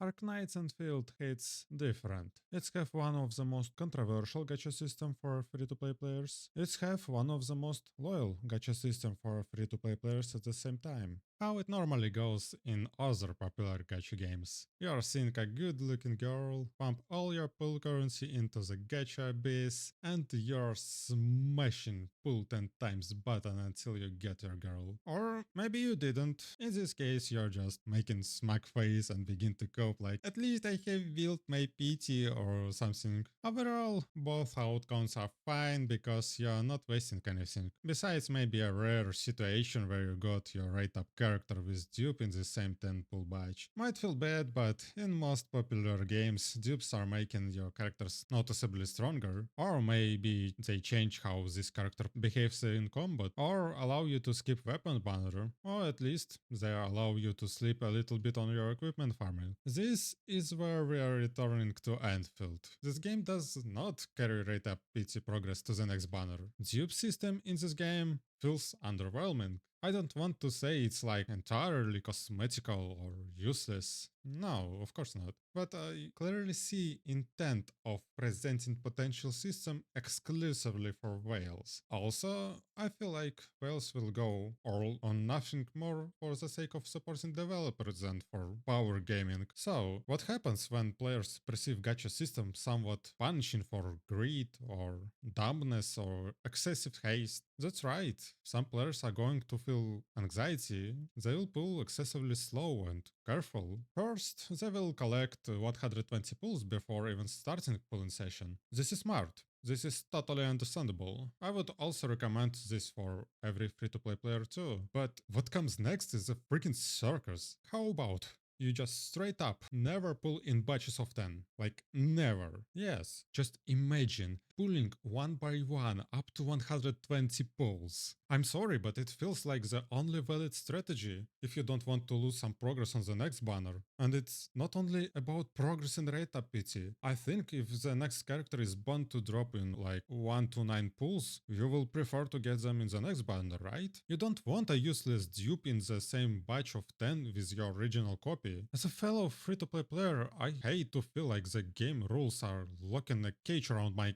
Arknights Endfield hits different. It's have one of the most controversial gacha system for free-to-play players. It's have one of the most loyal gacha system for free-to-play players at the same time. How it normally goes in other popular gacha games. You're seeing a good-looking girl, pump all your pool currency into the gacha abyss, and you're smashing pull 10 times button until you get your girl. Or maybe you didn't. In this case, you're just making smack face and begin to cope like, at least I have built my PT or something. Overall, both outcomes are fine because you're not wasting anything. Besides maybe a rare situation where you got your right up character with dupe in the same 10 pull batch. Might feel bad, but in most popular games, dupes are making your characters noticeably stronger, or maybe they change how this character behaves in combat, or allow you to skip weapon banner, or at least they allow you to sleep a little bit on your equipment farming. This is where we are returning to Endfield. This game does not carry rate up PT progress to the next banner. Dupe system in this game feels underwhelming. I don't want to say it's like entirely cosmetical or useless. No, of course not. But I clearly see intent of presenting potential system exclusively for whales. Also, I feel like whales will go all on nothing more for the sake of supporting developers than for power gaming. So, what happens when players perceive gacha system somewhat punishing for greed or dumbness or excessive haste? That's right, some players are going to feel anxiety. They will pull excessively slow and careful. First, they will collect 120 pulls before even starting pulling session. This is smart. This is totally understandable. I would also recommend this for every free-to-play player too. But what comes next is a freaking circus. How about you just straight up never pull in batches of 10. Like, never. Yes, just imagine pulling one by one up to 120 pulls. I'm sorry, but it feels like the only valid strategy if you don't want to lose some progress on the next banner. And it's not only about progress in rate up PT. I think if the next character is bound to drop in like 1 to 9 pulls, you will prefer to get them in the next banner, right? You don't want a useless dupe in the same batch of 10 with your original copy. As a fellow free-to-play player, I hate to feel like the game rules are locking a cage around my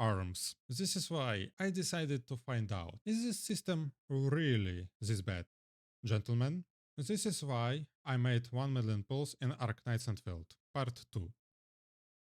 arms. This is why I decided to find out, is this system really this bad? Gentlemen, this is why I made 1 million pulls in Arknights Endfield, part 2.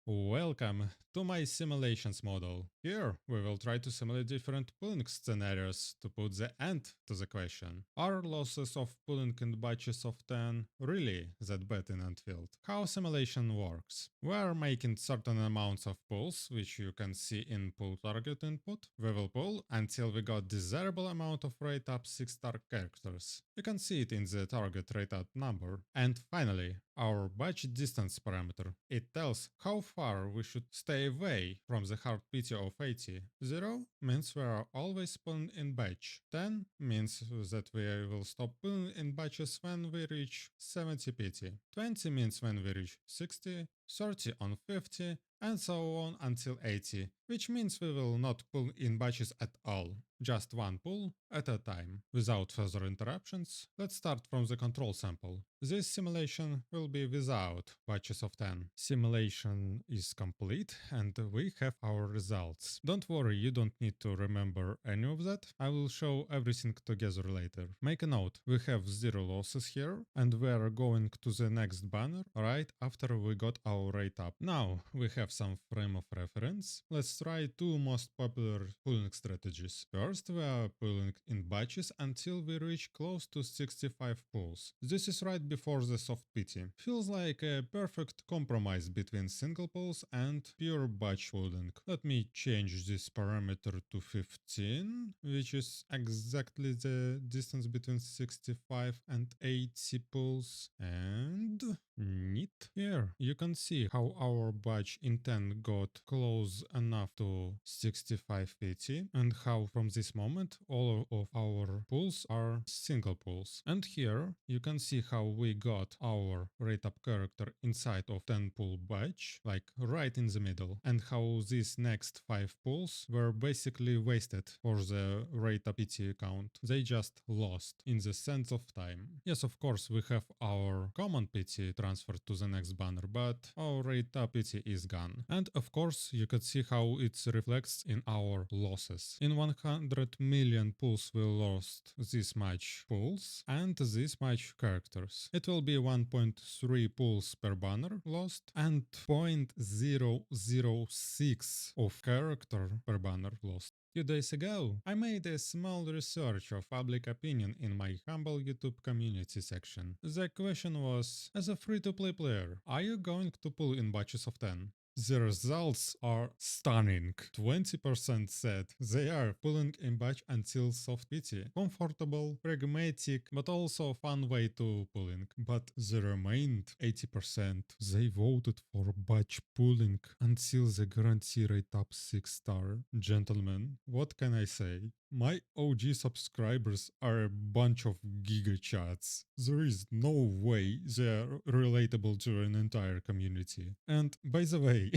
Welcome to my simulations model. Here we will try to simulate different pulling scenarios to put the end to the question. Are losses of pulling in batches of 10 really that bad in Endfield? How simulation works? We are making certain amounts of pulls, which you can see in pull target input. We will pull until we got desirable amount of rate up 6-star characters. You can see it in the target rate up number. And finally, our batch distance parameter. It tells how far we should stay away from the hard PT of 80. 0 means we are always pulling in batch. 10 means that we will stop pulling in batches when we reach 70 PT. 20 means when we reach 60, 30 on 50, and so on until 80, which means we will not pull in batches at all, just one pull at a time. Without further interruptions, let's start from the control sample. This simulation will be without batches of 10. Simulation is complete and we have our results. Don't worry, you don't need to remember any of that. I will show everything together later. Make a note, we have 0 losses here and we are going to the next banner right after we got our rate up. Now we have some frame of reference. Let's try 2 most popular pulling strategies. First, we are pulling in batches until we reach close to 65 pulls. This is right before the soft PT. Feels like a perfect compromise between single pulls and pure batch pulling. Let me change this parameter to 15, which is exactly the distance between 65 and 80 pulls. And neat. Here you can see how our batch in 10 got close enough to 65 PT and how from this moment all of our pulls are single pulls. And here you can see how we got our rate up character inside of 10 pull batch, like right in the middle, and how these next 5 pulls were basically wasted for the rate up PT count. They just lost in the sense of time. Yes, of course we have our common PT transferred to the next banner, but our rate up is gone. And of course, you could see how it reflects in our losses. In 100 million pulls we lost this much pulls and this much characters. It will be 1.3 pulls per banner lost and 0.006 of character per banner lost. Few days ago, I made a small research of public opinion in my humble YouTube community section. The question was, as a free-to-play player, are you going to pull in batches of 10? The results are stunning. 20% said they are pulling in batch until soft pity. Comfortable, pragmatic, but also fun way to pulling. But the remained 80%, they voted for batch pulling until the guarantee rate up 6-star. Gentlemen, what can I say? My OG subscribers are a bunch of giga chats. There is no way they are relatable to an entire community. And by the way,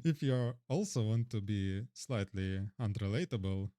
if you also want to be slightly unrelatable,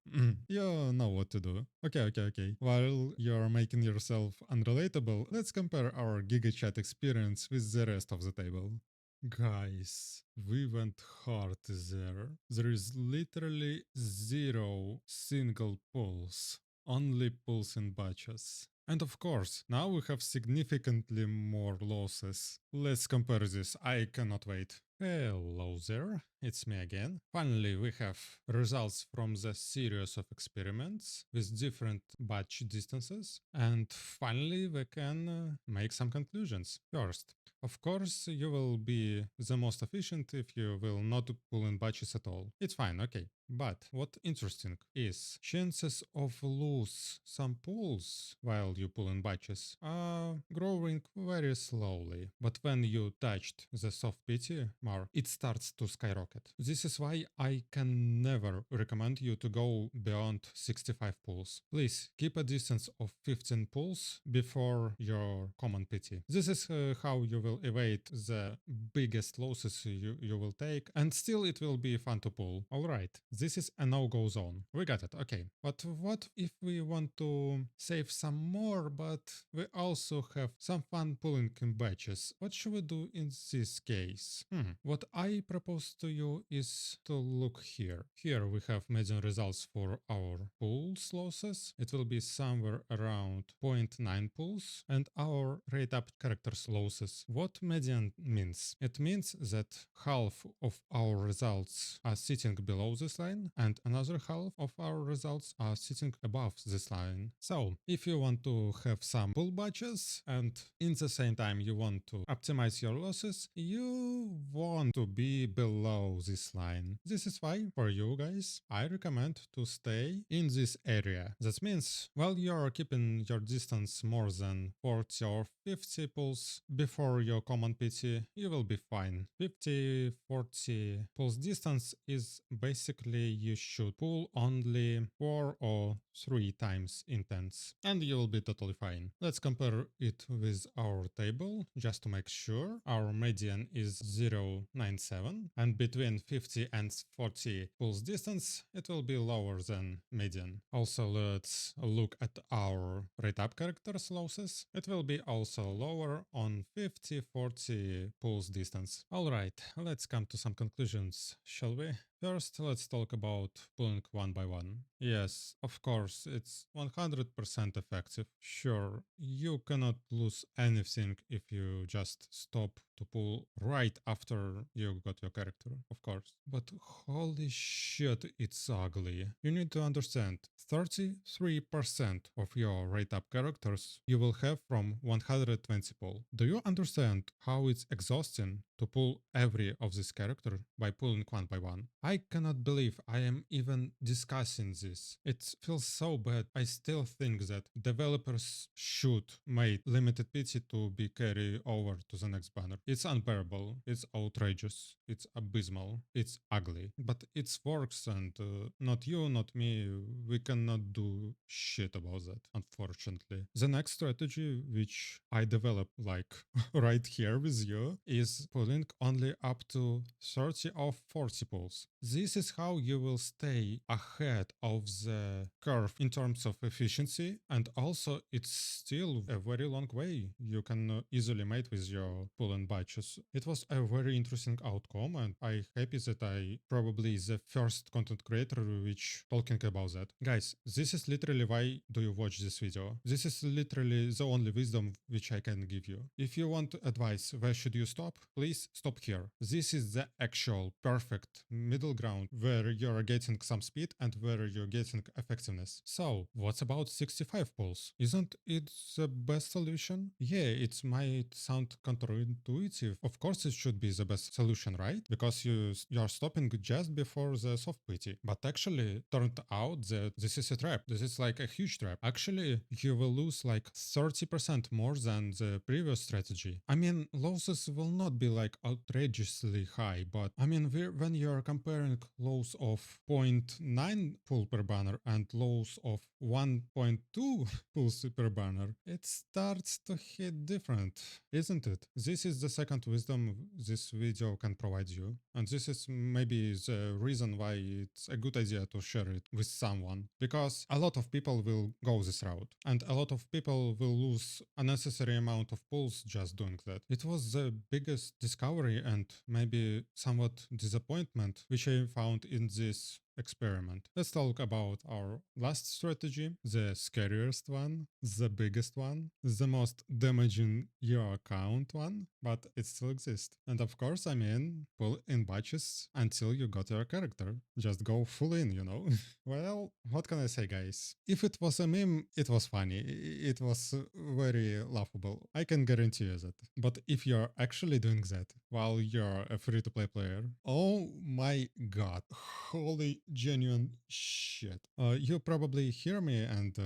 you know what to do. Okay. While you're making yourself unrelatable, let's compare our giga chat experience with the rest of the table. Guys, we went hard there. There is literally zero single pulls, only pulls in batches. And of course, now we have significantly more losses. Let's compare this, I cannot wait. Hello there, it's me again. Finally, we have results from the series of experiments with different batch distances. And finally, we can make some conclusions. First, of course, you will be the most efficient if you will not pull in batches at all. It's fine, okay. But what interesting is chances of lose some pulls while you pull in batches are growing very slowly. But when you touched the soft pity mark, it starts to skyrocket. This is why I can never recommend you to go beyond 65 pulls. Please keep a distance of 15 pulls before your common pity. This is how you will evade the biggest losses you will take, and still it will be fun to pull. Alright, this is a no-go zone. We got it, okay. But what if we want to save some more, but we also have some fun pulling in batches? What should we do in this case? What I propose to you is to look here. Here we have median results for our pulls losses. It will be somewhere around 0.9 pulls, and our rate up characters losses. What median means? It means that half of our results are sitting below this line and another half of our results are sitting above this line. So if you want to have some pull batches and in the same time you want to optimize your losses, you want to be below this line. This is why for you guys I recommend to stay in this area. That means while you're keeping your distance more than 40 or 50 pulls before your common PT, you will be fine. 50-40 pulls distance is basically you should pull only 4 or 3 times intense and you will be totally fine. Let's compare it with our table just to make sure. Our median is 0.97 and between 50 and 40 pulls distance it will be lower than median. Also let's look at our rate up characters losses. It will be also lower on 50-40 pulls distance. Alright, let's come to some conclusions, shall we? First, let's talk about pulling one by one. Yes, of course, it's 100% effective. Sure, you cannot lose anything if you just stop to pull right after you got your character, of course. But holy shit, it's ugly. You need to understand, 33% of your rate up characters you will have from 120 pull. Do you understand how it's exhausting to pull every of this character by pulling one by one? I cannot believe I am even discussing this. It feels so bad. I still think that developers should make limited pity to be carried over to the next banner. It's unbearable, it's outrageous, it's abysmal, it's ugly. But it works and not you, not me, we cannot do shit about that, unfortunately. The next strategy which I developed like right here with you is pulling only up to 30 or 40 pulls. This is how you will stay ahead of the curve in terms of efficiency, and also it's still a very long way you can easily mate with your pull and batches. It was a very interesting outcome, and I happy that I probably the first content creator which talking about that. Guys, this is literally why do you watch this video. This is literally the only wisdom which I can give you. If you want advice where should you stop, please stop here. This is the actual perfect middle ground where you're getting some speed and where you're getting effectiveness. So what's about 65 pulls? Isn't it the best solution? Yeah, it might sound counterintuitive. Of course it should be the best solution, right? Because you're stopping just before the soft pity. But actually turned out that this is a trap. This is like a huge trap. Actually, you will lose like 30% more than the previous strategy. I mean, losses will not be like outrageously high, but I mean, when you're comparing loss of 0.9 pull per banner and loss of 1.2 pulls per banner, it starts to hit different, isn't it? This is the second wisdom this video can provide you, and this is maybe the reason why it's a good idea to share it with someone, because a lot of people will go this route, and a lot of people will lose unnecessary amount of pulls just doing that. It was the biggest discovery and maybe somewhat disappointment which I found in this experiment. Let's talk about our last strategy, the scariest one, the biggest one, the most damaging your account one, but it still exists. And of course, I mean, pull in batches until you got your character. Just go full in, you know? Well, what can I say, guys? If it was a meme, it was funny. It was very laughable. I can guarantee you that. But if you're actually doing that while you're a free-to-play player, oh my god, holy genuine shit. You probably hear me and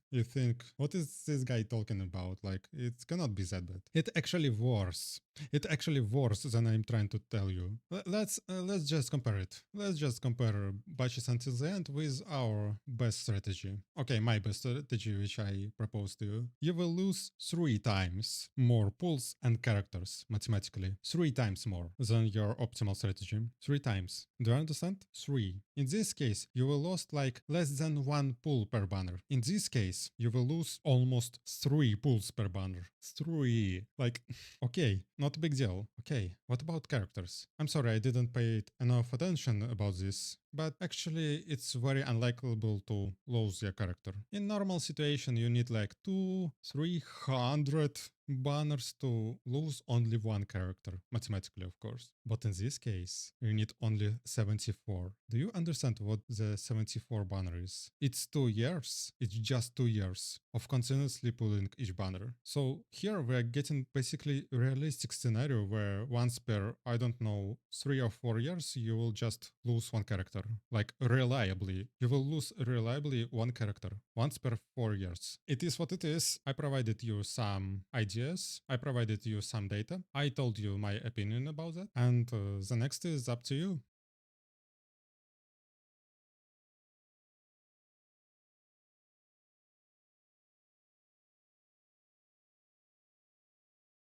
you think, what is this guy talking about? Like, it cannot be that bad. It actually worse. It actually worse than I'm trying to tell you. Let's just compare it. Let's just compare batches until the end with our best strategy. Okay, my best strategy, which I propose to you. You will lose 3 times more pulls and characters, mathematically. 3 times more than your optimal strategy. 3 times. Do you understand? 3. In this case, you will lose like less than 1 pull per banner. In this case, you will lose almost 3 pulls per banner. 3. Like, okay, not a big deal. Okay, what about characters? I'm sorry, I didn't pay enough attention about this, but actually it's very unlikely to lose your character. In normal situation, you need like 200-300 banners to lose only 1 character, mathematically of course. But in this case, you need only 74. Do you understand what the 74 banner is? It's 2 years. It's just 2 years of continuously pulling each banner. So here we're getting basically a realistic scenario where once per, I don't know, 3 or 4 years, you will just lose 1 character. Like reliably. You will lose reliably 1 character once per 4 years. It is what it is. I provided you some ideas. I provided you some data. I told you my opinion about that. And the next is up to you.